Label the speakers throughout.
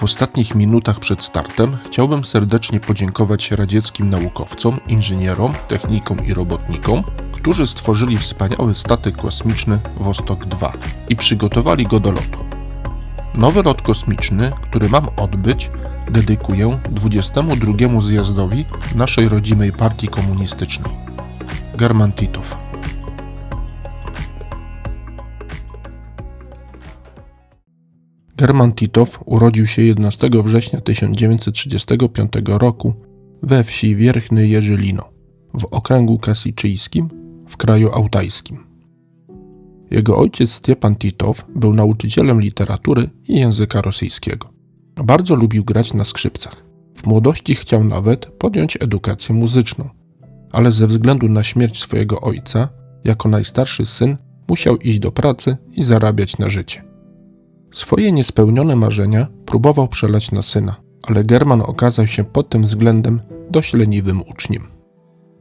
Speaker 1: W ostatnich minutach przed startem chciałbym serdecznie podziękować radzieckim naukowcom, inżynierom, technikom i robotnikom, którzy stworzyli wspaniały statek kosmiczny Wostok 2 i przygotowali go do lotu. Nowy lot kosmiczny, który mam odbyć, dedykuję 22. zjazdowi naszej rodzimej partii komunistycznej. German Titow. German Titow urodził się 11 września 1935 roku we wsi Wierchny Jerzylino w okręgu kasiczyjskim w kraju Altajskim. Jego ojciec Stjepan Titow był nauczycielem literatury i języka rosyjskiego. Bardzo lubił grać na skrzypcach. W młodości chciał nawet podjąć edukację muzyczną, ale ze względu na śmierć swojego ojca, jako najstarszy syn, musiał iść do pracy i zarabiać na życie. Swoje niespełnione marzenia próbował przelać na syna, ale German okazał się pod tym względem dość leniwym uczniem.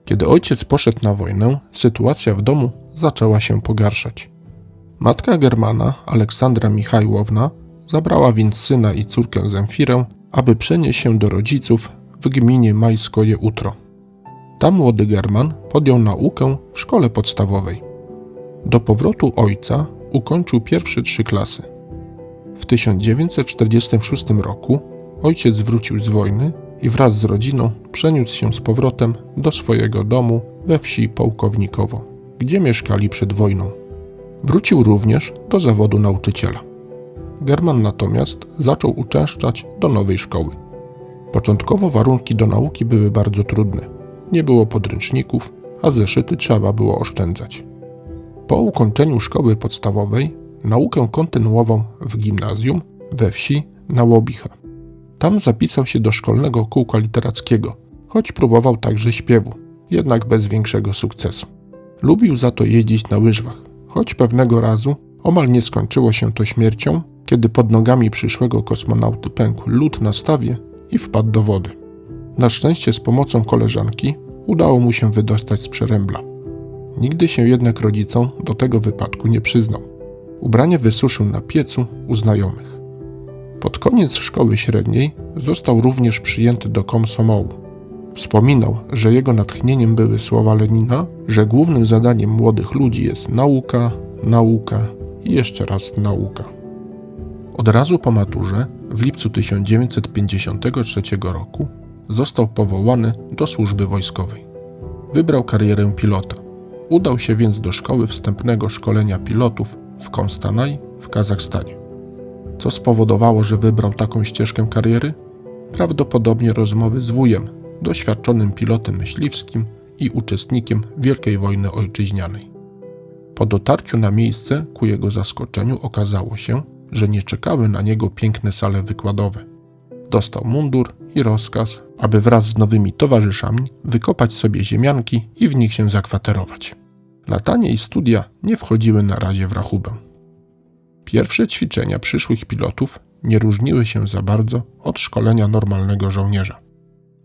Speaker 1: Kiedy ojciec poszedł na wojnę, sytuacja w domu zaczęła się pogarszać. Matka Germana, Aleksandra Michajłowna, zabrała więc syna i córkę Zemfirę, aby przenieść się do rodziców w gminie Majskoje Utro. Tam młody German podjął naukę w szkole podstawowej. Do powrotu ojca ukończył pierwsze 3 klasy. W 1946 roku ojciec wrócił z wojny i wraz z rodziną przeniósł się z powrotem do swojego domu we wsi Połkownikowo, gdzie mieszkali przed wojną. Wrócił również do zawodu nauczyciela. German natomiast zaczął uczęszczać do nowej szkoły. Początkowo warunki do nauki były bardzo trudne. Nie było podręczników, a zeszyty trzeba było oszczędzać. Po ukończeniu szkoły podstawowej naukę kontynuował w gimnazjum we wsi Nałobicha. Tam zapisał się do szkolnego kółka literackiego, choć próbował także śpiewu, jednak bez większego sukcesu. Lubił za to jeździć na łyżwach, choć pewnego razu omal nie skończyło się to śmiercią, kiedy pod nogami przyszłego kosmonauty pękł lód na stawie i wpadł do wody. Na szczęście z pomocą koleżanki udało mu się wydostać z przerębla. Nigdy się jednak rodzicom do tego wypadku nie przyznał. Ubranie wysuszył na piecu u znajomych. Pod koniec szkoły średniej został również przyjęty do komsomołu. Wspominał, że jego natchnieniem były słowa Lenina, że głównym zadaniem młodych ludzi jest nauka, nauka i jeszcze raz nauka. Od razu po maturze, w lipcu 1953 roku, został powołany do służby wojskowej. Wybrał karierę pilota. Udał się więc do szkoły wstępnego szkolenia pilotów w Konstanaj w Kazachstanie. Co spowodowało, że wybrał taką ścieżkę kariery? Prawdopodobnie rozmowy z wujem, doświadczonym pilotem myśliwskim i uczestnikiem Wielkiej Wojny Ojczyźnianej. Po dotarciu na miejsce, ku jego zaskoczeniu, okazało się, że nie czekały na niego piękne sale wykładowe. Dostał mundur i rozkaz, aby wraz z nowymi towarzyszami wykopać sobie ziemianki i w nich się zakwaterować. Latanie i studia nie wchodziły na razie w rachubę. Pierwsze ćwiczenia przyszłych pilotów nie różniły się za bardzo od szkolenia normalnego żołnierza.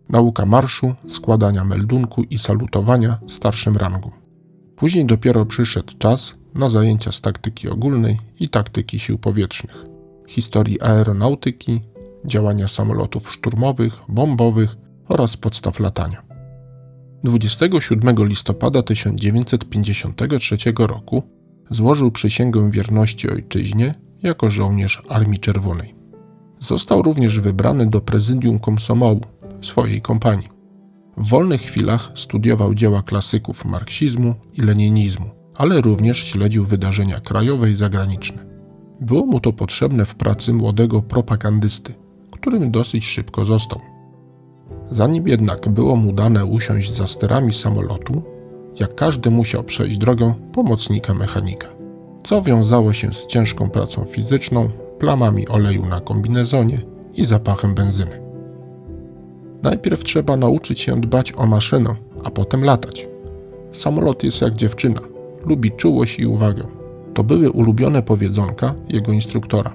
Speaker 1: Nauka marszu, składania meldunku i salutowania starszym rangom. Później dopiero przyszedł czas na zajęcia z taktyki ogólnej i taktyki sił powietrznych, historii aeronautyki, działania samolotów szturmowych, bombowych oraz podstaw latania. 27 listopada 1953 roku złożył przysięgę wierności ojczyźnie jako żołnierz Armii Czerwonej. Został również wybrany do prezydium komsomołu swojej kompanii. W wolnych chwilach studiował dzieła klasyków marksizmu i leninizmu, ale również śledził wydarzenia krajowe i zagraniczne. Było mu to potrzebne w pracy młodego propagandysty, którym dosyć szybko został. Zanim jednak było mu dane usiąść za sterami samolotu, jak każdy musiał przejść drogę pomocnika mechanika, co wiązało się z ciężką pracą fizyczną, plamami oleju na kombinezonie i zapachem benzyny. Najpierw trzeba nauczyć się dbać o maszynę, a potem latać. Samolot jest jak dziewczyna, lubi czułość i uwagę. To były ulubione powiedzonka jego instruktora.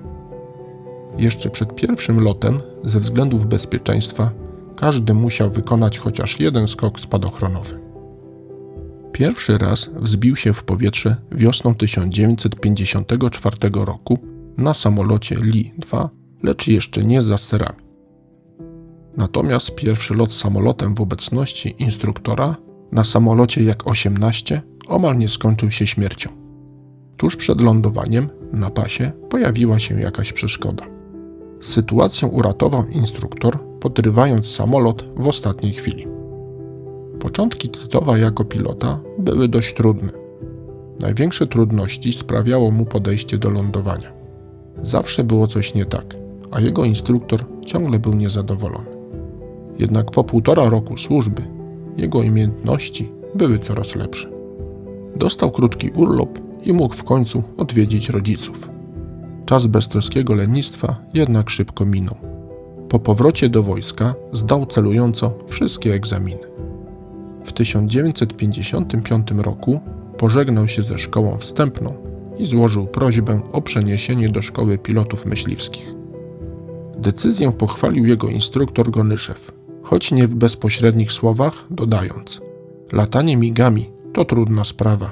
Speaker 1: Jeszcze przed pierwszym lotem, ze względów bezpieczeństwa, każdy musiał wykonać chociaż jeden skok spadochronowy. Pierwszy raz wzbił się w powietrze wiosną 1954 roku na samolocie Li-2 lecz jeszcze nie za sterami. Natomiast pierwszy lot samolotem w obecności instruktora na samolocie Jak-18 omal nie skończył się śmiercią. Tuż przed lądowaniem na pasie pojawiła się jakaś przeszkoda. Sytuację uratował instruktor, podrywając samolot w ostatniej chwili. Początki Titowa jako pilota były dość trudne. Największe trudności sprawiało mu podejście do lądowania. Zawsze było coś nie tak, a jego instruktor ciągle był niezadowolony. Jednak po 1,5 roku służby jego umiejętności były coraz lepsze. Dostał krótki urlop i mógł w końcu odwiedzić rodziców. Czas beztroskiego lenistwa jednak szybko minął. Po powrocie do wojska zdał celująco wszystkie egzaminy. W 1955 roku pożegnał się ze szkołą wstępną i złożył prośbę o przeniesienie do szkoły pilotów myśliwskich. Decyzję pochwalił jego instruktor Gonyszew, choć nie w bezpośrednich słowach, dodając: latanie migami to trudna sprawa.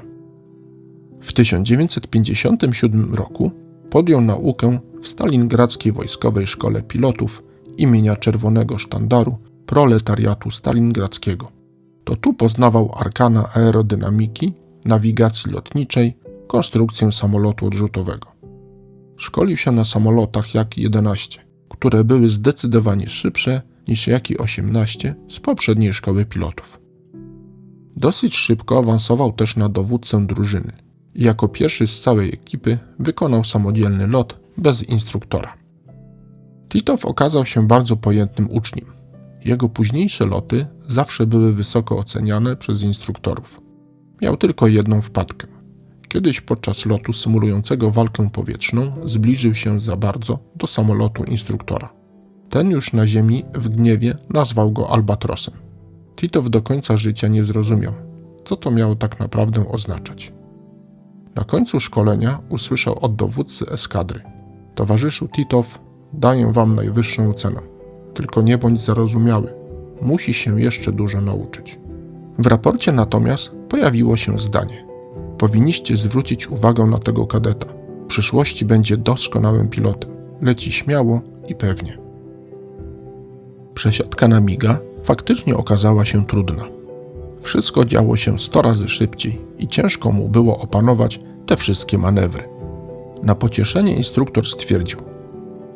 Speaker 1: W 1957 roku podjął naukę w Stalingradzkiej Wojskowej Szkole Pilotów imienia Czerwonego Sztandaru Proletariatu Stalingradzkiego. To tu poznawał arkana aerodynamiki, nawigacji lotniczej, konstrukcję samolotu odrzutowego. Szkolił się na samolotach Jak-11, które były zdecydowanie szybsze niż Jak-18 z poprzedniej szkoły pilotów. Dosyć szybko awansował też na dowódcę drużyny i jako pierwszy z całej ekipy wykonał samodzielny lot bez instruktora. Titow okazał się bardzo pojętnym uczniem. Jego późniejsze loty zawsze były wysoko oceniane przez instruktorów. Miał tylko jedną wpadkę. Kiedyś podczas lotu symulującego walkę powietrzną zbliżył się za bardzo do samolotu instruktora. Ten już na ziemi w gniewie nazwał go albatrosem. Titow do końca życia nie zrozumiał, co to miało tak naprawdę oznaczać. Na końcu szkolenia usłyszał od dowódcy eskadry: towarzyszu Titow, daję wam najwyższą cenę. Tylko nie bądź zarozumiały. Musi się jeszcze dużo nauczyć. W raporcie natomiast pojawiło się zdanie: powinniście zwrócić uwagę na tego kadeta. W przyszłości będzie doskonałym pilotem. Leci śmiało i pewnie. Przesiadka na miga faktycznie okazała się trudna. Wszystko działo się 100 razy szybciej i ciężko mu było opanować te wszystkie manewry. Na pocieszenie instruktor stwierdził: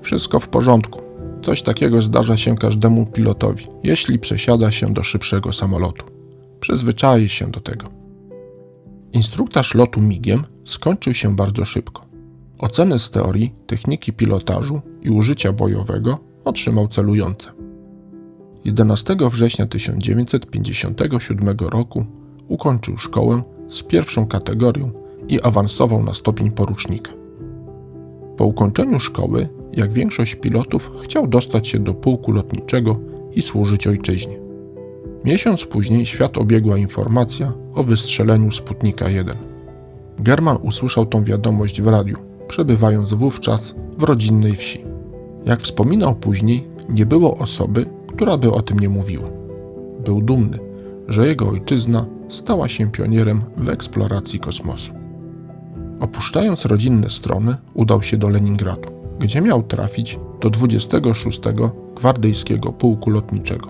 Speaker 1: wszystko w porządku. Coś takiego zdarza się każdemu pilotowi, jeśli przesiada się do szybszego samolotu. Przyzwyczai się do tego. Instruktaż lotu migiem skończył się bardzo szybko. Oceny z teorii, techniki pilotażu i użycia bojowego otrzymał celujące. 11 września 1957 roku ukończył szkołę z pierwszą kategorią i awansował na stopień porucznika. Po ukończeniu szkoły, jak większość pilotów, chciał dostać się do pułku lotniczego i służyć ojczyźnie. Miesiąc później świat obiegła informacja o wystrzeleniu Sputnika 1. German usłyszał tą wiadomość w radiu, przebywając wówczas w rodzinnej wsi. Jak wspominał później, nie było osoby, która by o tym nie mówiła. Był dumny, że jego ojczyzna stała się pionierem w eksploracji kosmosu. Opuszczając rodzinne strony, udał się do Leningradu, gdzie miał trafić do 26. Gwardyjskiego Pułku Lotniczego.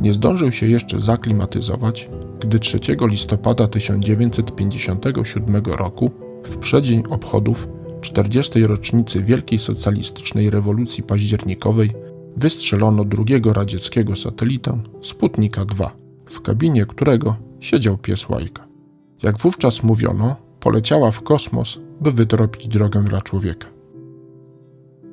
Speaker 1: Nie zdążył się jeszcze zaklimatyzować, gdy 3 listopada 1957 roku, w przeddzień obchodów 40. rocznicy Wielkiej Socjalistycznej Rewolucji Październikowej, wystrzelono drugiego radzieckiego satelitę Sputnika 2, w kabinie którego siedział pies Łajka. Jak wówczas mówiono, poleciała w kosmos, by wytropić drogę dla człowieka.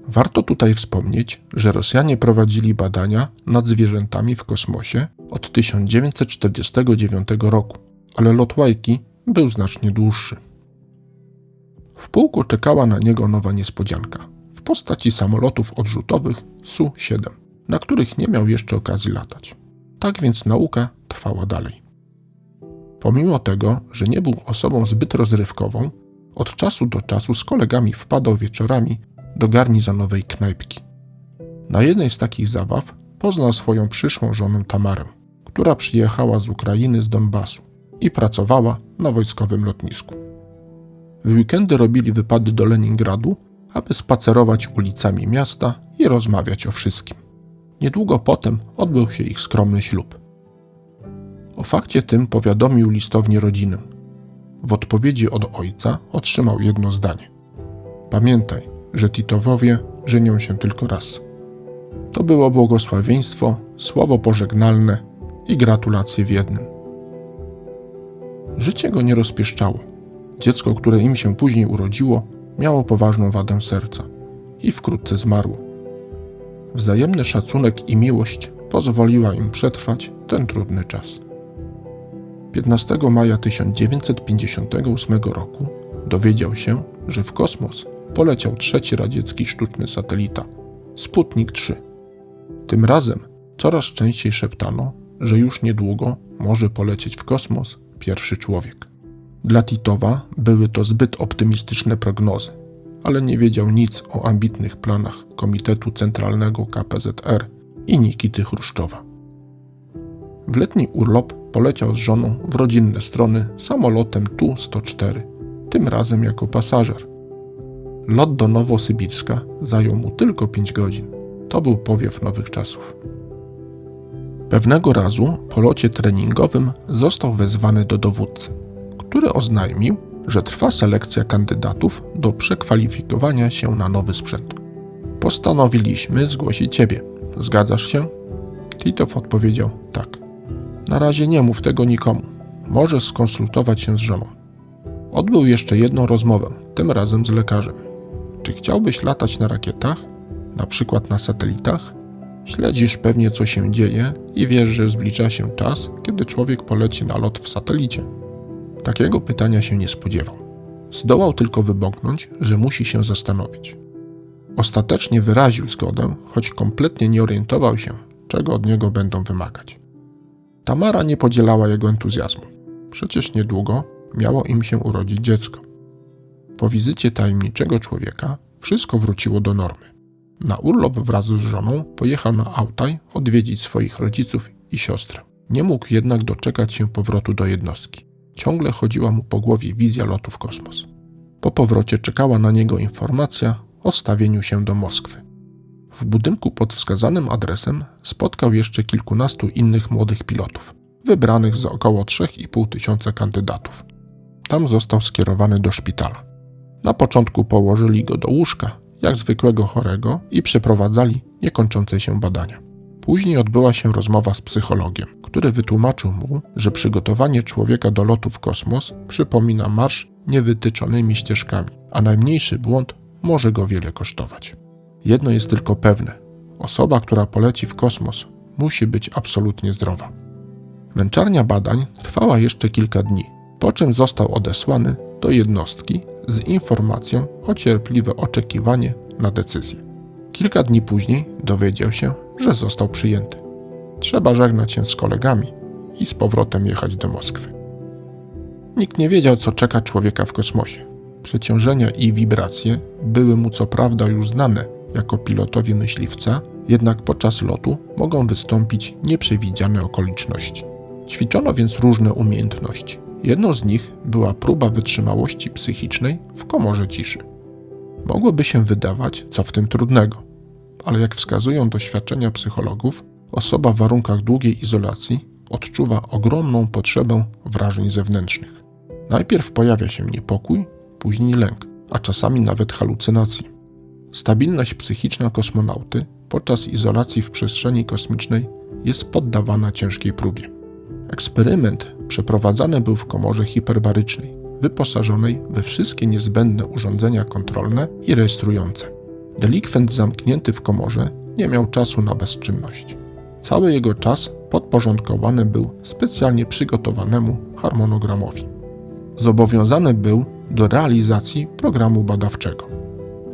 Speaker 1: Warto tutaj wspomnieć, że Rosjanie prowadzili badania nad zwierzętami w kosmosie od 1949 roku, ale lot Łajki był znacznie dłuższy. W pułku czekała na niego nowa niespodzianka w postaci samolotów odrzutowych Su-7, na których nie miał jeszcze okazji latać. Tak więc nauka trwała dalej. Pomimo tego, że nie był osobą zbyt rozrywkową, od czasu do czasu z kolegami wpadał wieczorami do garnizonowej knajpki. Na jednej z takich zabaw poznał swoją przyszłą żonę Tamarę, która przyjechała z Ukrainy z Donbasu i pracowała na wojskowym lotnisku. W weekendy robili wypady do Leningradu, aby spacerować ulicami miasta i rozmawiać o wszystkim. Niedługo potem odbył się ich skromny ślub. O fakcie tym powiadomił listownie rodzinę. W odpowiedzi od ojca otrzymał jedno zdanie: pamiętaj, że Titowowie żenią się tylko raz. To było błogosławieństwo, słowo pożegnalne i gratulacje w jednym. Życie go nie rozpieszczało. Dziecko, które im się później urodziło, miało poważną wadę serca i wkrótce zmarło. Wzajemny szacunek i miłość pozwoliła im przetrwać ten trudny czas. 15 maja 1958 roku dowiedział się, że w kosmos poleciał trzeci radziecki sztuczny satelita, Sputnik 3. Tym razem coraz częściej szeptano, że już niedługo może polecieć w kosmos pierwszy człowiek. Dla Titowa były to zbyt optymistyczne prognozy, ale nie wiedział nic o ambitnych planach Komitetu Centralnego KPZR i Nikity Chruszczowa. W letni urlop poleciał z żoną w rodzinne strony samolotem Tu-104, tym razem jako pasażer. Lot do Nowosybirska zajął mu tylko 5 godzin. To był powiew nowych czasów. Pewnego razu po locie treningowym został wezwany do dowódcy, który oznajmił, że trwa selekcja kandydatów do przekwalifikowania się na nowy sprzęt. Postanowiliśmy zgłosić ciebie. Zgadzasz się? Titow odpowiedział tak. Na razie nie mów tego nikomu. Możesz skonsultować się z żoną. Odbył jeszcze jedną rozmowę, tym razem z lekarzem. Czy chciałbyś latać na rakietach? Na przykład na satelitach? Śledzisz pewnie, co się dzieje i wiesz, że zbliża się czas, kiedy człowiek poleci na lot w satelicie. Takiego pytania się nie spodziewał. Zdołał tylko wybąknąć, że musi się zastanowić. Ostatecznie wyraził zgodę, choć kompletnie nie orientował się, czego od niego będą wymagać. Tamara nie podzielała jego entuzjazmu. Przecież niedługo miało im się urodzić dziecko. Po wizycie tajemniczego człowieka wszystko wróciło do normy. Na urlop wraz z żoną pojechał na Altaj odwiedzić swoich rodziców i siostrę. Nie mógł jednak doczekać się powrotu do jednostki. Ciągle chodziła mu po głowie wizja lotu w kosmos. Po powrocie czekała na niego informacja o stawieniu się do Moskwy. W budynku pod wskazanym adresem spotkał jeszcze kilkunastu innych młodych pilotów, wybranych z około 3,5 tysiąca kandydatów. Tam został skierowany do szpitala. Na początku położyli go do łóżka, jak zwykłego chorego, i przeprowadzali niekończące się badania. Później odbyła się rozmowa z psychologiem, który wytłumaczył mu, że przygotowanie człowieka do lotu w kosmos przypomina marsz niewytyczonymi ścieżkami, a najmniejszy błąd może go wiele kosztować. Jedno jest tylko pewne: osoba, która poleci w kosmos, musi być absolutnie zdrowa. Męczarnia badań trwała jeszcze kilka dni, po czym został odesłany do jednostki z informacją o cierpliwe oczekiwanie na decyzję. Kilka dni później dowiedział się, że został przyjęty. Trzeba żegnać się z kolegami i z powrotem jechać do Moskwy. Nikt nie wiedział, co czeka człowieka w kosmosie. Przeciążenia i wibracje były mu co prawda już znane jako pilotowi myśliwca, jednak podczas lotu mogą wystąpić nieprzewidziane okoliczności. Ćwiczono więc różne umiejętności. Jedną z nich była próba wytrzymałości psychicznej w komorze ciszy. Mogłoby się wydawać, co w tym trudnego, ale jak wskazują doświadczenia psychologów, osoba w warunkach długiej izolacji odczuwa ogromną potrzebę wrażeń zewnętrznych. Najpierw pojawia się niepokój, później lęk, a czasami nawet halucynacje. Stabilność psychiczna kosmonauty podczas izolacji w przestrzeni kosmicznej jest poddawana ciężkiej próbie. Eksperyment przeprowadzany był w komorze hiperbarycznej, wyposażonej we wszystkie niezbędne urządzenia kontrolne i rejestrujące. Delikwent zamknięty w komorze nie miał czasu na bezczynność. Cały jego czas podporządkowany był specjalnie przygotowanemu harmonogramowi. Zobowiązany był do realizacji programu badawczego.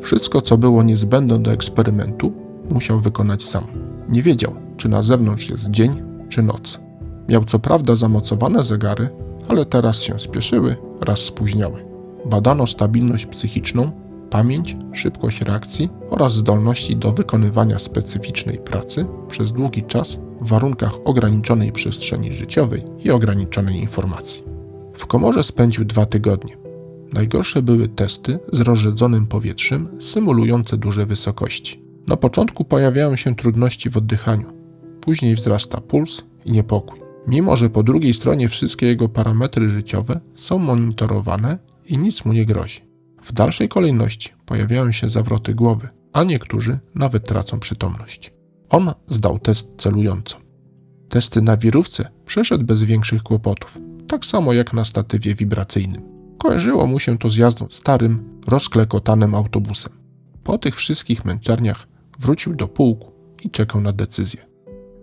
Speaker 1: Wszystko, co było niezbędne do eksperymentu, musiał wykonać sam. Nie wiedział, czy na zewnątrz jest dzień, czy noc. Miał co prawda zamocowane zegary, ale teraz się spieszyły, raz spóźniały. Badano stabilność psychiczną, pamięć, szybkość reakcji oraz zdolności do wykonywania specyficznej pracy przez długi czas w warunkach ograniczonej przestrzeni życiowej i ograniczonej informacji. W komorze spędził 2 tygodnie. Najgorsze były testy z rozrzedzonym powietrzem, symulujące duże wysokości. Na początku pojawiają się trudności w oddychaniu, później wzrasta puls i niepokój. Mimo że po drugiej stronie wszystkie jego parametry życiowe są monitorowane i nic mu nie grozi. W dalszej kolejności pojawiają się zawroty głowy, a niektórzy nawet tracą przytomność. On zdał test celująco. Testy na wirówce przeszedł bez większych kłopotów, tak samo jak na statywie wibracyjnym. Kojarzyło mu się to z jazdą starym, rozklekotanym autobusem. Po tych wszystkich męczarniach wrócił do pułku i czekał na decyzję.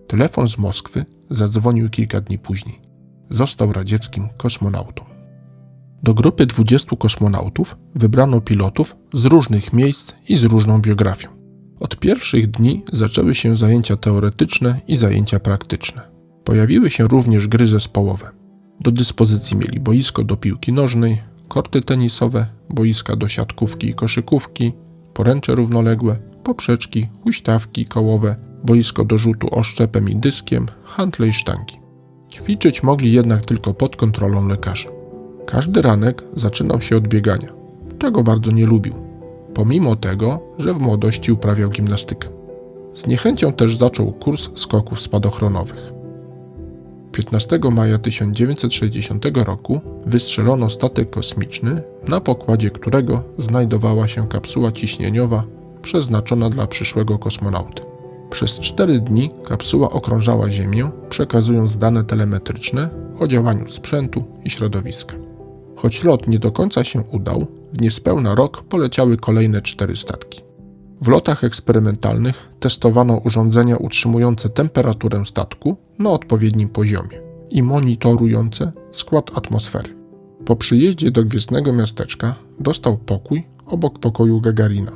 Speaker 1: Telefon z Moskwy zadzwonił kilka dni później. Został radzieckim kosmonautą. Do grupy 20 kosmonautów wybrano pilotów z różnych miejsc i z różną biografią. Od pierwszych dni zaczęły się zajęcia teoretyczne i zajęcia praktyczne. Pojawiły się również gry zespołowe. Do dyspozycji mieli boisko do piłki nożnej, korty tenisowe, boiska do siatkówki i koszykówki, poręcze równoległe, poprzeczki, huśtawki kołowe, boisko do rzutu oszczepem i dyskiem, hantle i sztangi. Ćwiczyć mogli jednak tylko pod kontrolą lekarza. Każdy ranek zaczynał się od biegania, czego bardzo nie lubił, pomimo tego, że w młodości uprawiał gimnastykę. Z niechęcią też zaczął kurs skoków spadochronowych. 15 maja 1960 roku wystrzelono statek kosmiczny, na pokładzie którego znajdowała się kapsuła ciśnieniowa przeznaczona dla przyszłego kosmonauty. Przez 4 dni kapsuła okrążała Ziemię, przekazując dane telemetryczne o działaniu sprzętu i środowiska. Choć lot nie do końca się udał, w niespełna rok poleciały kolejne 4 statki. W lotach eksperymentalnych testowano urządzenia utrzymujące temperaturę statku na odpowiednim poziomie i monitorujące skład atmosfery. Po przyjeździe do gwiezdnego miasteczka dostał pokój obok pokoju Gagarina.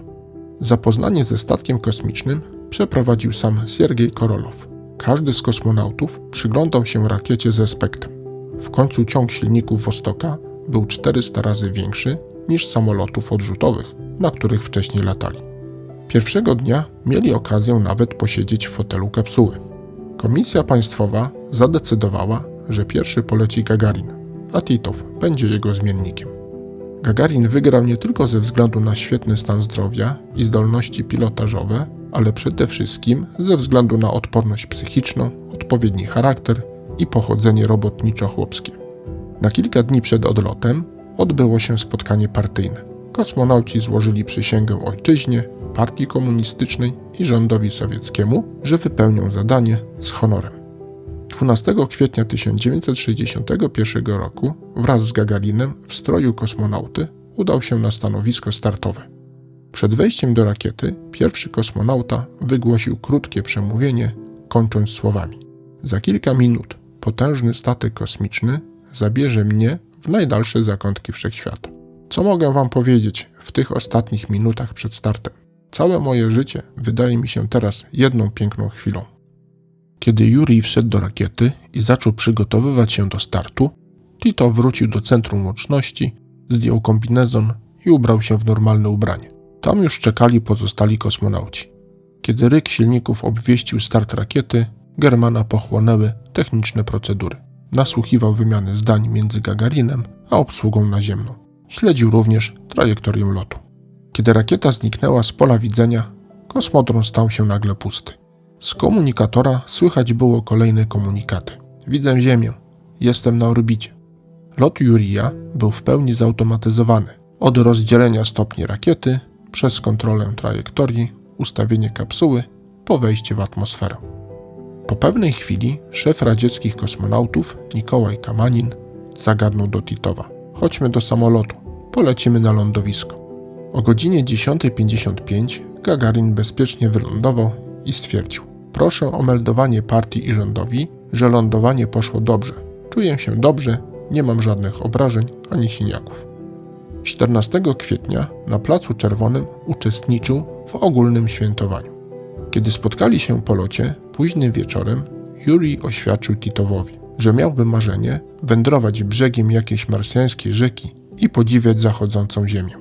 Speaker 1: Zapoznanie ze statkiem kosmicznym przeprowadził sam Siergiej Korolow. Każdy z kosmonautów przyglądał się rakiecie z respektem. W końcu ciąg silników Wostoka był 400 razy większy niż samolotów odrzutowych, na których wcześniej latali. Pierwszego dnia mieli okazję nawet posiedzieć w fotelu kapsuły. Komisja państwowa zadecydowała, że pierwszy poleci Gagarin, a Titow będzie jego zmiennikiem. Gagarin wygrał nie tylko ze względu na świetny stan zdrowia i zdolności pilotażowe, ale przede wszystkim ze względu na odporność psychiczną, odpowiedni charakter i pochodzenie robotniczo-chłopskie. Na kilka dni przed odlotem odbyło się spotkanie partyjne. Kosmonauci złożyli przysięgę ojczyźnie, partii komunistycznej i rządowi sowieckiemu, że wypełnią zadanie z honorem. 12 kwietnia 1961 roku wraz z Gagarinem w stroju kosmonauty udał się na stanowisko startowe. Przed wejściem do rakiety pierwszy kosmonauta wygłosił krótkie przemówienie, kończąc słowami: za kilka minut potężny statek kosmiczny zabierze mnie w najdalsze zakątki wszechświata. Co mogę wam powiedzieć w tych ostatnich minutach przed startem? Całe moje życie wydaje mi się teraz jedną piękną chwilą. Kiedy Jurij wszedł do rakiety i zaczął przygotowywać się do startu, Tito wrócił do centrum łączności, zdjął kombinezon i ubrał się w normalne ubranie. Tam już czekali pozostali kosmonauci. Kiedy ryk silników obwieścił start rakiety, Germana pochłonęły techniczne procedury. Nasłuchiwał wymiany zdań między Gagarinem a obsługą naziemną. Śledził również trajektorię lotu. Kiedy rakieta zniknęła z pola widzenia, kosmodrom stał się nagle pusty. Z komunikatora słychać było kolejne komunikaty. Widzę Ziemię. Jestem na orbicie. Lot Jurija był w pełni zautomatyzowany. Od rozdzielenia stopni rakiety, przez kontrolę trajektorii, ustawienie kapsuły, po wejście w atmosferę. Po pewnej chwili szef radzieckich kosmonautów, Nikołaj Kamanin, zagadnął do Titowa. Chodźmy do samolotu. Polecimy na lądowisko. O godzinie 10:55 Gagarin bezpiecznie wylądował i stwierdził: proszę o meldowanie partii i rządowi, że lądowanie poszło dobrze. Czuję się dobrze, nie mam żadnych obrażeń ani siniaków. 14 kwietnia na Placu Czerwonym uczestniczył w ogólnym świętowaniu. Kiedy spotkali się po locie, późnym wieczorem, Jurij oświadczył Titowowi, że miałby marzenie wędrować brzegiem jakiejś marsjańskiej rzeki i podziwiać zachodzącą ziemię.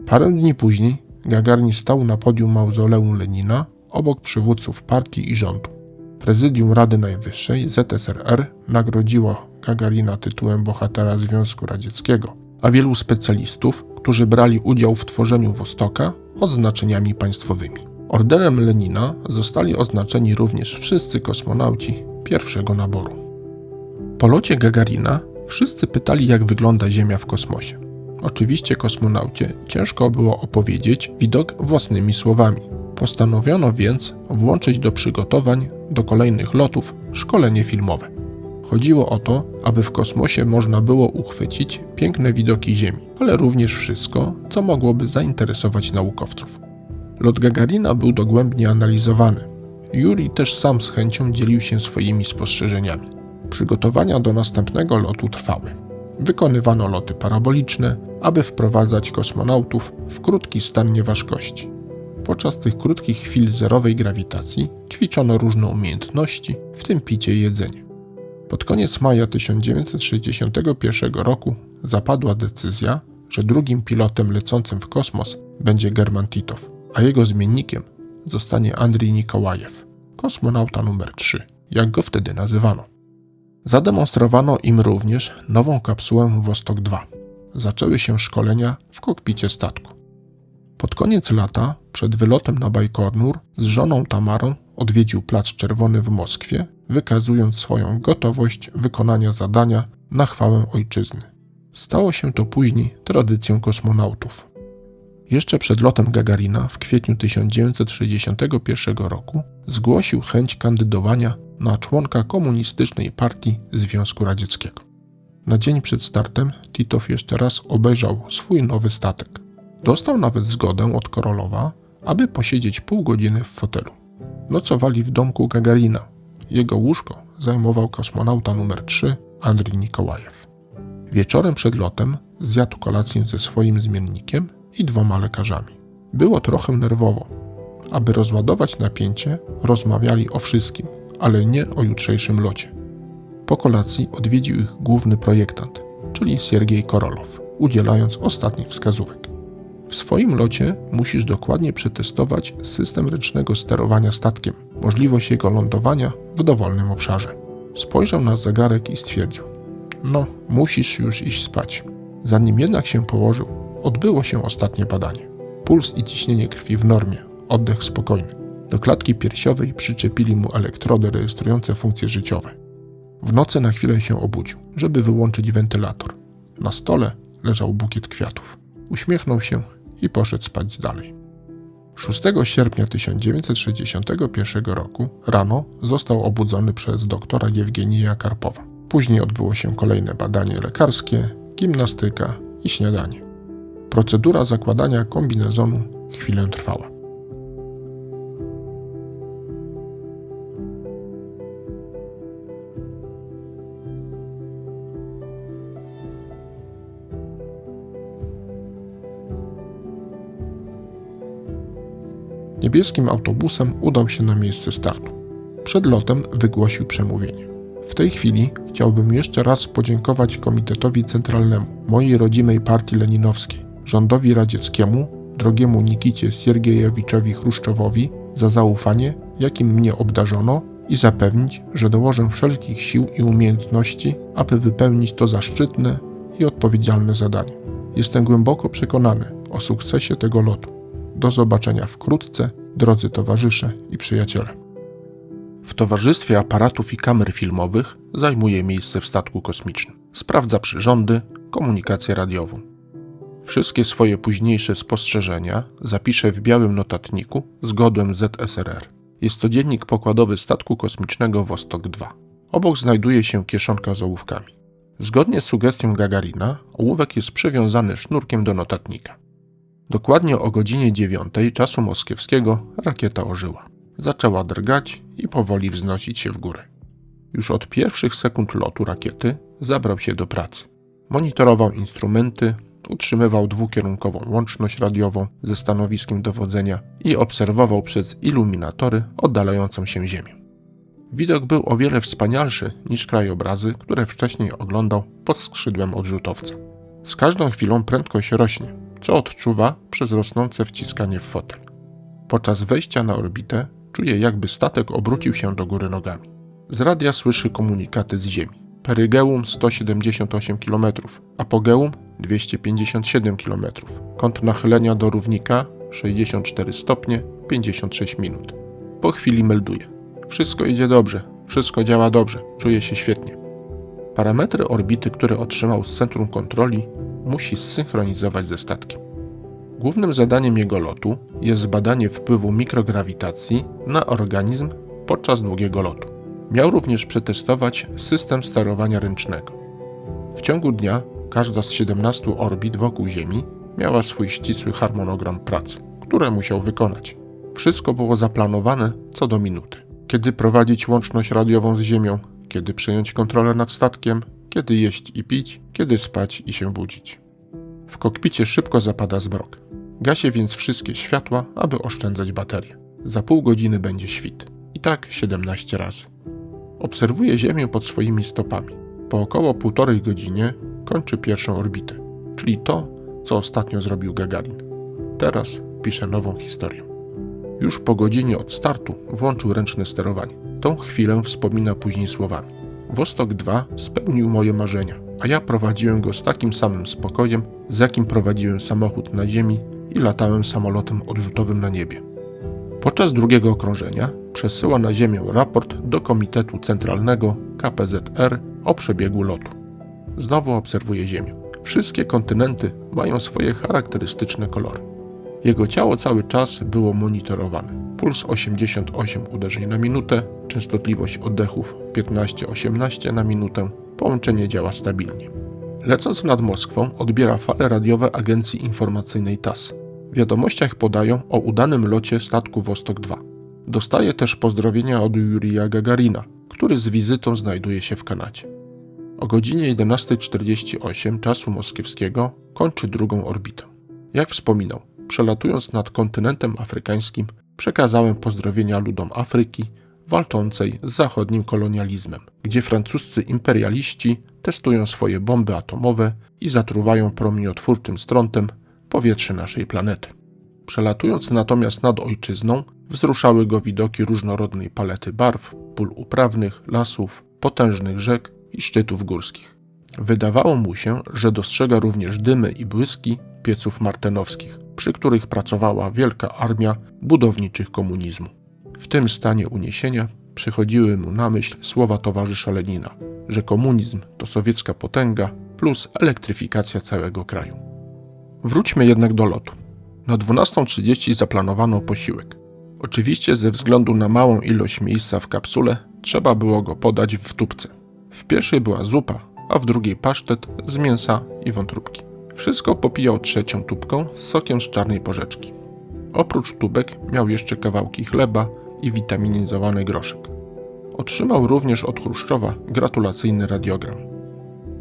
Speaker 1: Parę dni później Gagarin stał na podium mauzoleum Lenina obok przywódców partii i rządu. Prezydium Rady Najwyższej ZSRR nagrodziło Gagarina tytułem bohatera Związku Radzieckiego a wielu specjalistów, którzy brali udział w tworzeniu Wostoka, odznaczeniami państwowymi. Orderem Lenina zostali oznaczeni również wszyscy kosmonauci pierwszego naboru. Po locie Gagarina wszyscy pytali, jak wygląda Ziemia w kosmosie. Oczywiście kosmonaucie ciężko było opowiedzieć widok własnymi słowami. Postanowiono więc włączyć do przygotowań do kolejnych lotów szkolenie filmowe. Chodziło o to, aby w kosmosie można było uchwycić piękne widoki Ziemi, ale również wszystko, co mogłoby zainteresować naukowców. Lot Gagarina był dogłębnie analizowany. Jurij też sam z chęcią dzielił się swoimi spostrzeżeniami. Przygotowania do następnego lotu trwały. Wykonywano loty paraboliczne, aby wprowadzać kosmonautów w krótki stan nieważkości. Podczas tych krótkich chwil zerowej grawitacji ćwiczono różne umiejętności, w tym picie i jedzenie. Pod koniec maja 1961 roku zapadła decyzja, że drugim pilotem lecącym w kosmos będzie German Titow, a jego zmiennikiem zostanie Andrii Nikołajew, kosmonauta numer 3, jak go wtedy nazywano. Zademonstrowano im również nową kapsułę Wostok 2. Zaczęły się szkolenia w kokpicie statku. Pod koniec lata, przed wylotem na Bajkonur, z żoną Tamarą odwiedził Plac Czerwony w Moskwie, wykazując swoją gotowość wykonania zadania na chwałę ojczyzny. Stało się to później tradycją kosmonautów. Jeszcze przed lotem Gagarina w kwietniu 1961 roku zgłosił chęć kandydowania na członka Komunistycznej Partii Związku Radzieckiego. Na dzień przed startem Titow jeszcze raz obejrzał swój nowy statek. Dostał nawet zgodę od Korolowa, aby posiedzieć pół godziny w fotelu. Nocowali w domku Gagarina. Jego łóżko zajmował kosmonauta numer 3 Andrii Nikołajew. Wieczorem przed lotem zjadł kolację ze swoim zmiennikiem i 2 lekarzami. Było trochę nerwowo. Aby rozładować napięcie, rozmawiali o wszystkim, ale nie o jutrzejszym locie. Po kolacji odwiedził ich główny projektant, czyli Siergiej Korolow, udzielając ostatnich wskazówek. W swoim locie musisz dokładnie przetestować system ręcznego sterowania statkiem, możliwość jego lądowania w dowolnym obszarze. Spojrzał na zegarek i stwierdził: no, musisz już iść spać. Zanim jednak się położył, odbyło się ostatnie badanie. Puls i ciśnienie krwi w normie, oddech spokojny. Do klatki piersiowej przyczepili mu elektrody rejestrujące funkcje życiowe. W nocy na chwilę się obudził, żeby wyłączyć wentylator. Na stole leżał bukiet kwiatów. Uśmiechnął się i poszedł spać dalej. 6 sierpnia 1961 roku rano został obudzony przez doktora Jewgenija Karpowa. Później odbyło się kolejne badanie lekarskie, gimnastyka i śniadanie. Procedura zakładania kombinezonu chwilę trwała. Niebieskim autobusem udał się na miejsce startu. Przed lotem wygłosił przemówienie. W tej chwili chciałbym jeszcze raz podziękować Komitetowi Centralnemu, mojej rodzimej partii leninowskiej, rządowi radzieckiemu, drogiemu Nikicie Siergiejewiczowi Chruszczowowi za zaufanie, jakim mnie obdarzono, i zapewnić, że dołożę wszelkich sił i umiejętności, aby wypełnić to zaszczytne i odpowiedzialne zadanie. Jestem głęboko przekonany o sukcesie tego lotu. Do zobaczenia wkrótce, drodzy towarzysze i przyjaciele. W towarzystwie aparatów i kamer filmowych zajmuje miejsce w statku kosmicznym. Sprawdza przyrządy, komunikację radiową. Wszystkie swoje późniejsze spostrzeżenia zapisze w białym notatniku z godłem ZSRR. Jest to dziennik pokładowy statku kosmicznego Wostok 2. Obok znajduje się kieszonka z ołówkami. Zgodnie z sugestią Gagarina, ołówek jest przywiązany sznurkiem do notatnika. Dokładnie o godzinie 9 czasu moskiewskiego rakieta ożyła. Zaczęła drgać i powoli wznosić się w górę. Już od pierwszych sekund lotu rakiety zabrał się do pracy. Monitorował instrumenty, utrzymywał dwukierunkową łączność radiową ze stanowiskiem dowodzenia i obserwował przez iluminatory oddalającą się Ziemię. Widok był o wiele wspanialszy niż krajobrazy, które wcześniej oglądał pod skrzydłem odrzutowca. Z każdą chwilą prędkość rośnie, co odczuwa przez rosnące wciskanie w fotel. Podczas wejścia na orbitę czuje, jakby statek obrócił się do góry nogami. Z radia słyszy komunikaty z Ziemi. Perygeum 178 km, apogeum 257 km. Kąt nachylenia do równika 64 stopnie 56 minut. Po chwili melduje: wszystko idzie dobrze, wszystko działa dobrze, czuję się świetnie. Parametry orbity, które otrzymał z centrum kontroli, musi zsynchronizować ze statkiem. Głównym zadaniem jego lotu jest zbadanie wpływu mikrograwitacji na organizm podczas długiego lotu. Miał również przetestować system sterowania ręcznego. W ciągu dnia każda z 17 orbit wokół Ziemi miała swój ścisły harmonogram pracy, które musiał wykonać. Wszystko było zaplanowane co do minuty. Kiedy prowadzić łączność radiową z Ziemią, kiedy przejąć kontrolę nad statkiem, kiedy jeść i pić, kiedy spać i się budzić. W kokpicie szybko zapada zmrok. Gasi więc wszystkie światła, aby oszczędzać baterie. Za pół godziny będzie świt. I tak 17 razy. Obserwuje Ziemię pod swoimi stopami. Po około 1,5 godzinie kończy pierwszą orbitę, czyli to, co ostatnio zrobił Gagarin. Teraz pisze nową historię. Już po godzinie od startu włączył ręczne sterowanie. Tą chwilę wspomina później słowami: Wostok 2 spełnił moje marzenia, a ja prowadziłem go z takim samym spokojem, z jakim prowadziłem samochód na ziemi i latałem samolotem odrzutowym na niebie. Podczas drugiego okrążenia przesyła na Ziemię raport do Komitetu Centralnego KPZR o przebiegu lotu. Znowu obserwuje Ziemię. Wszystkie kontynenty mają swoje charakterystyczne kolory. Jego ciało cały czas było monitorowane. Puls 88 uderzeń na minutę, częstotliwość oddechów 15-18 na minutę, połączenie działa stabilnie. Lecąc nad Moskwą odbiera fale radiowe agencji informacyjnej TASS. W wiadomościach podają o udanym locie statku Wostok 2. Dostaje też pozdrowienia od Jurija Gagarina, który z wizytą znajduje się w Kanadzie. O godzinie 11:48 czasu moskiewskiego kończy drugą orbitę. Jak wspominał, przelatując nad kontynentem afrykańskim, przekazałem pozdrowienia ludom Afryki walczącej z zachodnim kolonializmem, gdzie francuscy imperialiści testują swoje bomby atomowe i zatruwają promieniotwórczym strątem powietrze naszej planety. Przelatując natomiast nad ojczyzną, wzruszały go widoki różnorodnej palety barw, pól uprawnych, lasów, potężnych rzek i szczytów górskich. Wydawało mu się, że dostrzega również dymy i błyski pieców martenowskich, przy których pracowała wielka armia budowniczych komunizmu. W tym stanie uniesienia przychodziły mu na myśl słowa towarzysza Lenina, że komunizm to sowiecka potęga plus elektryfikacja całego kraju. Wróćmy jednak do lotu. Na 12:30 zaplanowano posiłek. Oczywiście ze względu na małą ilość miejsca w kapsule trzeba było go podać w tubce. W pierwszej była zupa, a w drugiej pasztet z mięsa i wątróbki. Wszystko popijał trzecią tubką z sokiem z czarnej porzeczki. Oprócz tubek miał jeszcze kawałki chleba i witaminizowany groszek. Otrzymał również od Chruszczowa gratulacyjny radiogram.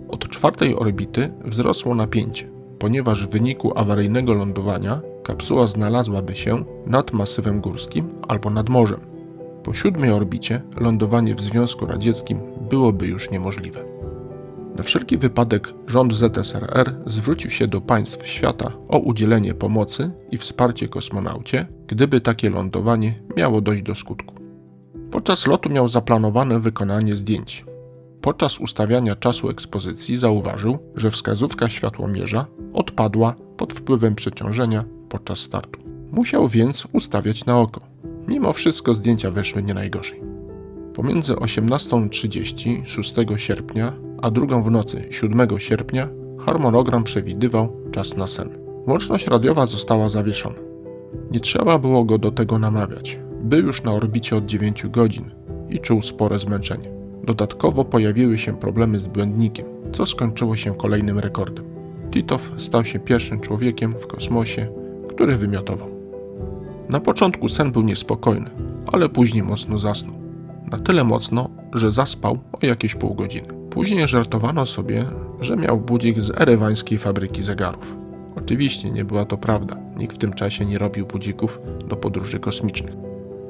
Speaker 1: Od 4. orbity wzrosło napięcie, ponieważ w wyniku awaryjnego lądowania kapsuła znalazłaby się nad masywem górskim albo nad morzem. Po 7. orbicie lądowanie w Związku Radzieckim byłoby już niemożliwe. Na wszelki wypadek rząd ZSRR zwrócił się do państw świata o udzielenie pomocy i wsparcie kosmonaucie, gdyby takie lądowanie miało dojść do skutku. Podczas lotu miał zaplanowane wykonanie zdjęć. Podczas ustawiania czasu ekspozycji zauważył, że wskazówka światłomierza odpadła pod wpływem przeciążenia podczas startu. Musiał więc ustawiać na oko. Mimo wszystko zdjęcia weszły nie najgorzej. Pomiędzy 18:30 6 sierpnia a 2 w nocy 7 sierpnia harmonogram przewidywał czas na sen. Łączność radiowa została zawieszona. Nie trzeba było go do tego namawiać. Był już na orbicie od 9 godzin i czuł spore zmęczenie. Dodatkowo pojawiły się problemy z błędnikiem, co skończyło się kolejnym rekordem. Titow stał się pierwszym człowiekiem w kosmosie, który wymiotował. Na początku sen był niespokojny, ale później mocno zasnął. Na tyle mocno, że zaspał o jakieś pół godziny. Później żartowano sobie, że miał budzik z erewańskiej fabryki zegarów. Oczywiście nie była to prawda, nikt w tym czasie nie robił budzików do podróży kosmicznych.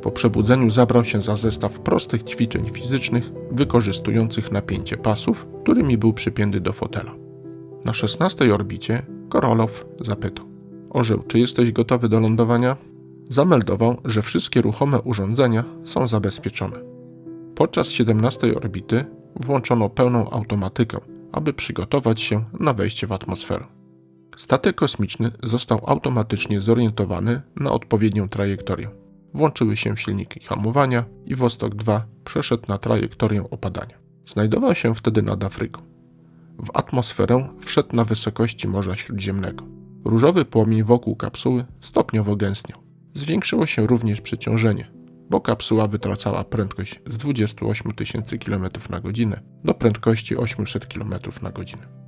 Speaker 1: Po przebudzeniu zabrał się za zestaw prostych ćwiczeń fizycznych wykorzystujących napięcie pasów, którymi był przypięty do fotela. Na 16. orbicie Korolow zapytał: Orzeł, czy jesteś gotowy do lądowania? Zameldował, że wszystkie ruchome urządzenia są zabezpieczone. Podczas 17. orbity włączono pełną automatykę, aby przygotować się na wejście w atmosferę. Statek kosmiczny został automatycznie zorientowany na odpowiednią trajektorię. Włączyły się silniki hamowania i Wostok 2 przeszedł na trajektorię opadania. Znajdował się wtedy nad Afryką. W atmosferę wszedł na wysokości Morza Śródziemnego. Różowy płomień wokół kapsuły stopniowo gęstniał. Zwiększyło się również przeciążenie, bo kapsuła wytracała prędkość z 28 000 km na godzinę do prędkości 800 km na godzinę.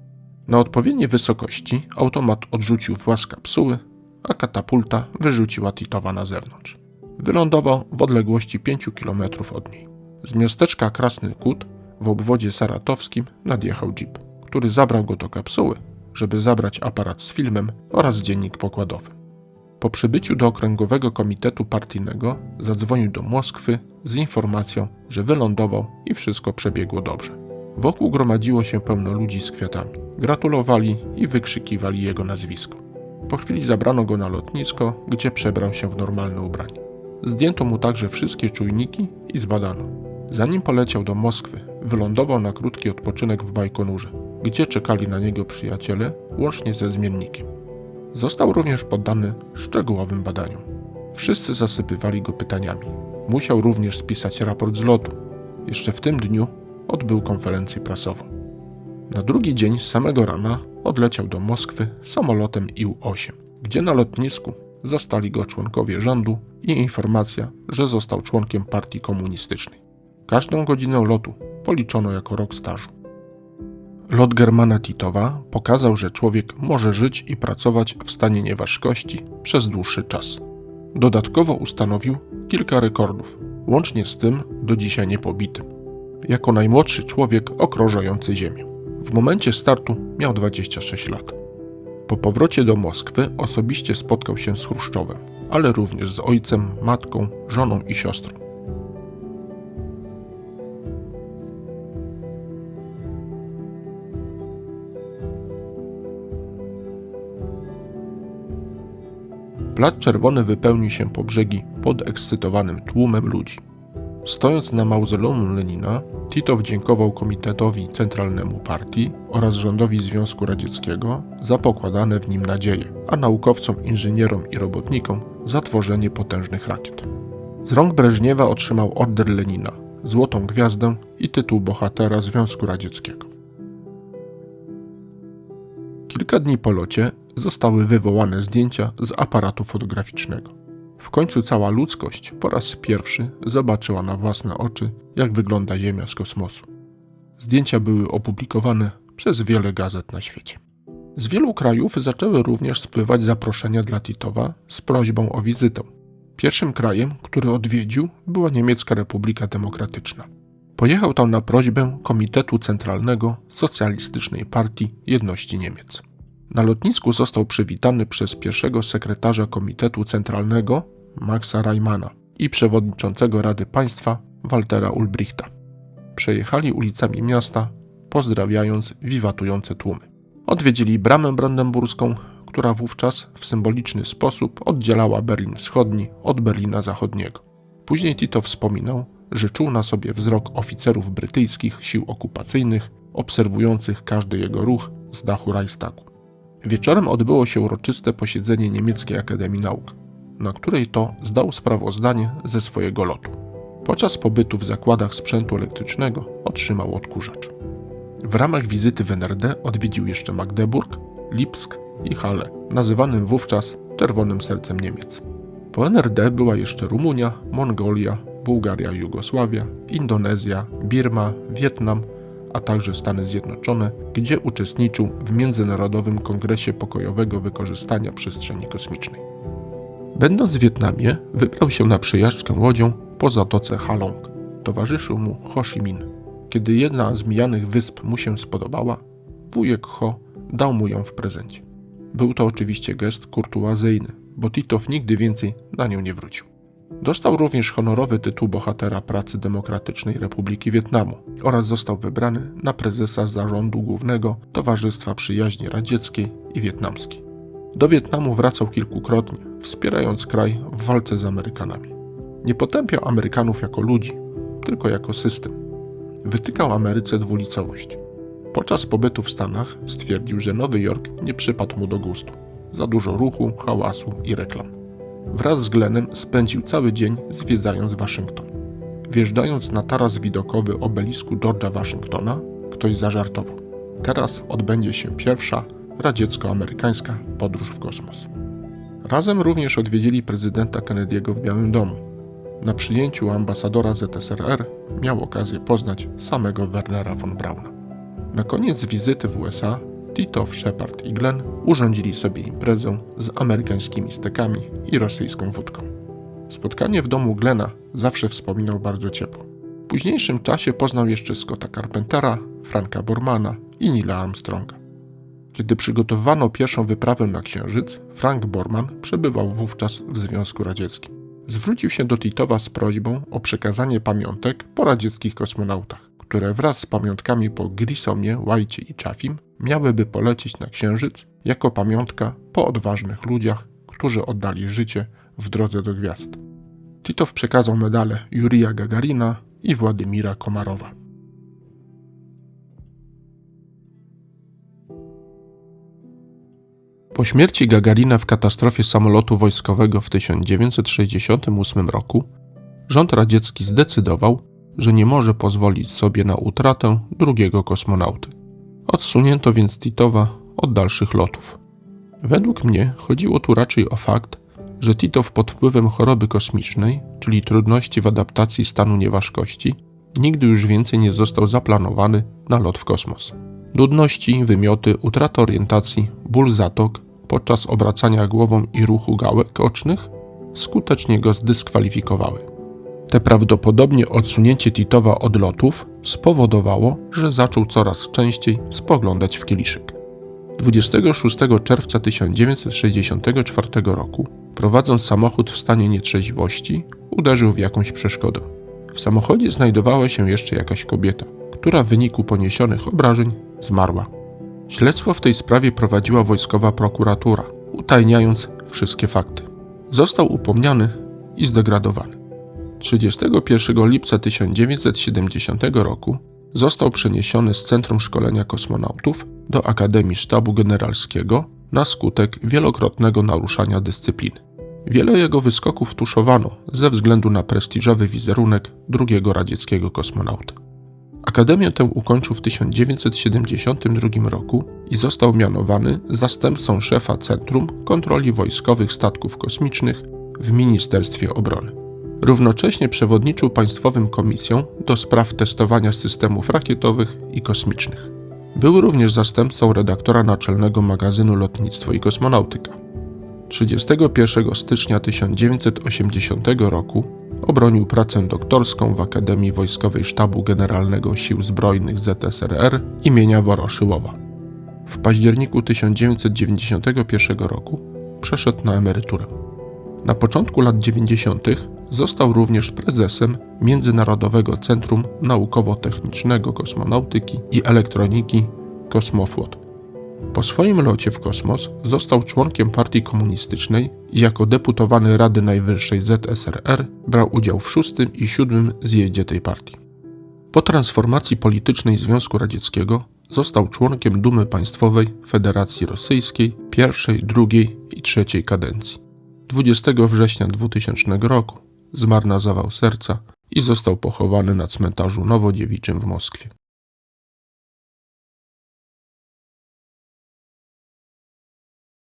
Speaker 1: Na odpowiedniej wysokości automat odrzucił włas kapsuły, a katapulta wyrzuciła Titowa na zewnątrz. Wylądował w odległości 5 km od niej. Z miasteczka Krasny Kut w obwodzie saratowskim nadjechał dżip, który zabrał go do kapsuły, żeby zabrać aparat z filmem oraz dziennik pokładowy. Po przybyciu do Okręgowego Komitetu Partyjnego zadzwonił do Moskwy z informacją, że wylądował i wszystko przebiegło dobrze. Wokół gromadziło się pełno ludzi z kwiatami. Gratulowali i wykrzykiwali jego nazwisko. Po chwili zabrano go na lotnisko, gdzie przebrał się w normalne ubranie. Zdjęto mu także wszystkie czujniki i zbadano. Zanim poleciał do Moskwy, wylądował na krótki odpoczynek w Bajkonurze, gdzie czekali na niego przyjaciele, łącznie ze zmiennikiem. Został również poddany szczegółowym badaniom. Wszyscy zasypywali go pytaniami. Musiał również spisać raport z lotu. Jeszcze w tym dniu odbył konferencję prasową. Na drugi dzień z samego rana odleciał do Moskwy samolotem IL-8, gdzie na lotnisku zastali go członkowie rządu i informacja, że został członkiem partii komunistycznej. Każdą godzinę lotu policzono jako rok stażu. Lot Germana Titowa pokazał, że człowiek może żyć i pracować w stanie nieważkości przez dłuższy czas. Dodatkowo ustanowił kilka rekordów, łącznie z tym do dzisiaj niepobitym. Jako najmłodszy człowiek okrążający Ziemię. W momencie startu miał 26 lat. Po powrocie do Moskwy osobiście spotkał się z Chruszczowem, ale również z ojcem, matką, żoną i siostrą. Plac Czerwony wypełnił się po brzegi podekscytowanym tłumem ludzi. Stojąc na mauzoleum Lenina, Tito dziękował Komitetowi Centralnemu Partii oraz rządowi Związku Radzieckiego za pokładane w nim nadzieje, a naukowcom, inżynierom i robotnikom za tworzenie potężnych rakiet. Z rąk Breżniewa otrzymał Order Lenina, Złotą Gwiazdę i tytuł Bohatera Związku Radzieckiego. Kilka dni po locie zostały wywołane zdjęcia z aparatu fotograficznego. W końcu cała ludzkość po raz pierwszy zobaczyła na własne oczy, jak wygląda Ziemia z kosmosu. Zdjęcia były opublikowane przez wiele gazet na świecie. Z wielu krajów zaczęły również spływać zaproszenia dla Titowa z prośbą o wizytę. Pierwszym krajem, który odwiedził, była Niemiecka Republika Demokratyczna. Pojechał tam na prośbę Komitetu Centralnego Socjalistycznej Partii Jedności Niemiec. Na lotnisku został przywitany przez pierwszego sekretarza Komitetu Centralnego Maxa Reimanna i przewodniczącego Rady Państwa Waltera Ulbrichta. Przejechali ulicami miasta, pozdrawiając wiwatujące tłumy. Odwiedzili Bramę Brandenburską, która wówczas w symboliczny sposób oddzielała Berlin Wschodni od Berlina Zachodniego. Później Tito wspominał, że czuł na sobie wzrok oficerów brytyjskich sił okupacyjnych, obserwujących każdy jego ruch z dachu Reichstagu. Wieczorem odbyło się uroczyste posiedzenie Niemieckiej Akademii Nauk, na której to zdał sprawozdanie ze swojego lotu. Podczas pobytu w zakładach sprzętu elektrycznego otrzymał odkurzacz. W ramach wizyty w NRD odwiedził jeszcze Magdeburg, Lipsk i Halle, nazywanym wówczas Czerwonym Sercem Niemiec. Po NRD była jeszcze Rumunia, Mongolia, Bułgaria i Jugosławia, Indonezja, Birma, Wietnam, a także Stany Zjednoczone, gdzie uczestniczył w Międzynarodowym Kongresie Pokojowego Wykorzystania Przestrzeni Kosmicznej. Będąc w Wietnamie, wybrał się na przejażdżkę łodzią po zatoce Halong. Towarzyszył mu Ho Chi Minh. Kiedy jedna z mijanych wysp mu się spodobała, wujek Ho dał mu ją w prezencie. Był to oczywiście gest kurtuazyjny, bo Titow nigdy więcej na nią nie wrócił. Dostał również honorowy tytuł Bohatera Pracy Demokratycznej Republiki Wietnamu oraz został wybrany na prezesa Zarządu Głównego Towarzystwa Przyjaźni Radzieckiej i Wietnamskiej. Do Wietnamu wracał kilkukrotnie, wspierając kraj w walce z Amerykanami. Nie potępiał Amerykanów jako ludzi, tylko jako system. Wytykał Ameryce dwulicowość. Podczas pobytu w Stanach stwierdził, że Nowy Jork nie przypadł mu do gustu. Za dużo ruchu, hałasu i reklam. Wraz z Glennem spędził cały dzień zwiedzając Waszyngton. Wjeżdżając na taras widokowy obelisku George'a Waszyngtona, ktoś zażartował. Teraz odbędzie się pierwsza radziecko-amerykańska podróż w kosmos. Razem również odwiedzili prezydenta Kennedy'ego w Białym Domu. Na przyjęciu ambasadora ZSRR miał okazję poznać samego Wernera von Brauna. Na koniec wizyty w USA Tito, Shepard i Glenn urządzili sobie imprezę z amerykańskimi stekami i rosyjską wódką. Spotkanie w domu Glena zawsze wspominał bardzo ciepło. W późniejszym czasie poznał jeszcze Scotta Carpentera, Franka Bormana i Neila Armstronga. Kiedy przygotowywano pierwszą wyprawę na Księżyc, Frank Borman przebywał wówczas w Związku Radzieckim. Zwrócił się do Titowa z prośbą o przekazanie pamiątek po radzieckich kosmonautach, które wraz z pamiątkami po Grissomie, White'cie i Chaffim miałyby polecieć na Księżyc jako pamiątka po odważnych ludziach, którzy oddali życie w drodze do gwiazd. Titow przekazał medale Jurija Gagarina i Władimira Komarowa. Po śmierci Gagarina w katastrofie samolotu wojskowego w 1968 roku rząd radziecki zdecydował, że nie może pozwolić sobie na utratę drugiego kosmonauty. Odsunięto więc Titowa od dalszych lotów. Według mnie chodziło tu raczej o fakt, że Titow pod wpływem choroby kosmicznej, czyli trudności w adaptacji stanu nieważkości, nigdy już więcej nie został zaplanowany na lot w kosmos. Nudności, wymioty, utrata orientacji, ból zatok podczas obracania głową i ruchu gałek ocznych skutecznie go zdyskwalifikowały. Te prawdopodobnie odsunięcie Titowa od lotów spowodowało, że zaczął coraz częściej spoglądać w kieliszek. 26 czerwca 1964 roku, prowadząc samochód w stanie nietrzeźwości, uderzył w jakąś przeszkodę. W samochodzie znajdowała się jeszcze jakaś kobieta, która w wyniku poniesionych obrażeń zmarła. Śledztwo w tej sprawie prowadziła wojskowa prokuratura, utajniając wszystkie fakty. Został upomniany i zdegradowany. 31 lipca 1970 roku został przeniesiony z Centrum Szkolenia Kosmonautów do Akademii Sztabu Generalskiego na skutek wielokrotnego naruszania dyscypliny. Wiele jego wyskoków tuszowano ze względu na prestiżowy wizerunek drugiego radzieckiego kosmonauta. Akademię tę ukończył w 1972 roku i został mianowany zastępcą szefa Centrum Kontroli Wojskowych Statków Kosmicznych w Ministerstwie Obrony. Równocześnie przewodniczył Państwowym Komisjom do spraw testowania systemów rakietowych i kosmicznych. Był również zastępcą redaktora naczelnego magazynu Lotnictwo i Kosmonautyka. 31 stycznia 1980 roku obronił pracę doktorską w Akademii Wojskowej Sztabu Generalnego Sił Zbrojnych ZSRR imienia Woroszyłowa. W październiku 1991 roku przeszedł na emeryturę. Na początku lat 90. został również prezesem Międzynarodowego Centrum Naukowo-Technicznego Kosmonautyki i Elektroniki Kosmoflot. Po swoim locie w kosmos został członkiem Partii Komunistycznej i jako deputowany Rady Najwyższej ZSRR brał udział w 6. i 7. zjeździe tej partii. Po transformacji politycznej Związku Radzieckiego został członkiem Dumy Państwowej Federacji Rosyjskiej pierwszej, drugiej i trzeciej kadencji. 20 września 2000 roku zmarł na zawał serca i został pochowany na cmentarzu Nowodziewiczym w Moskwie.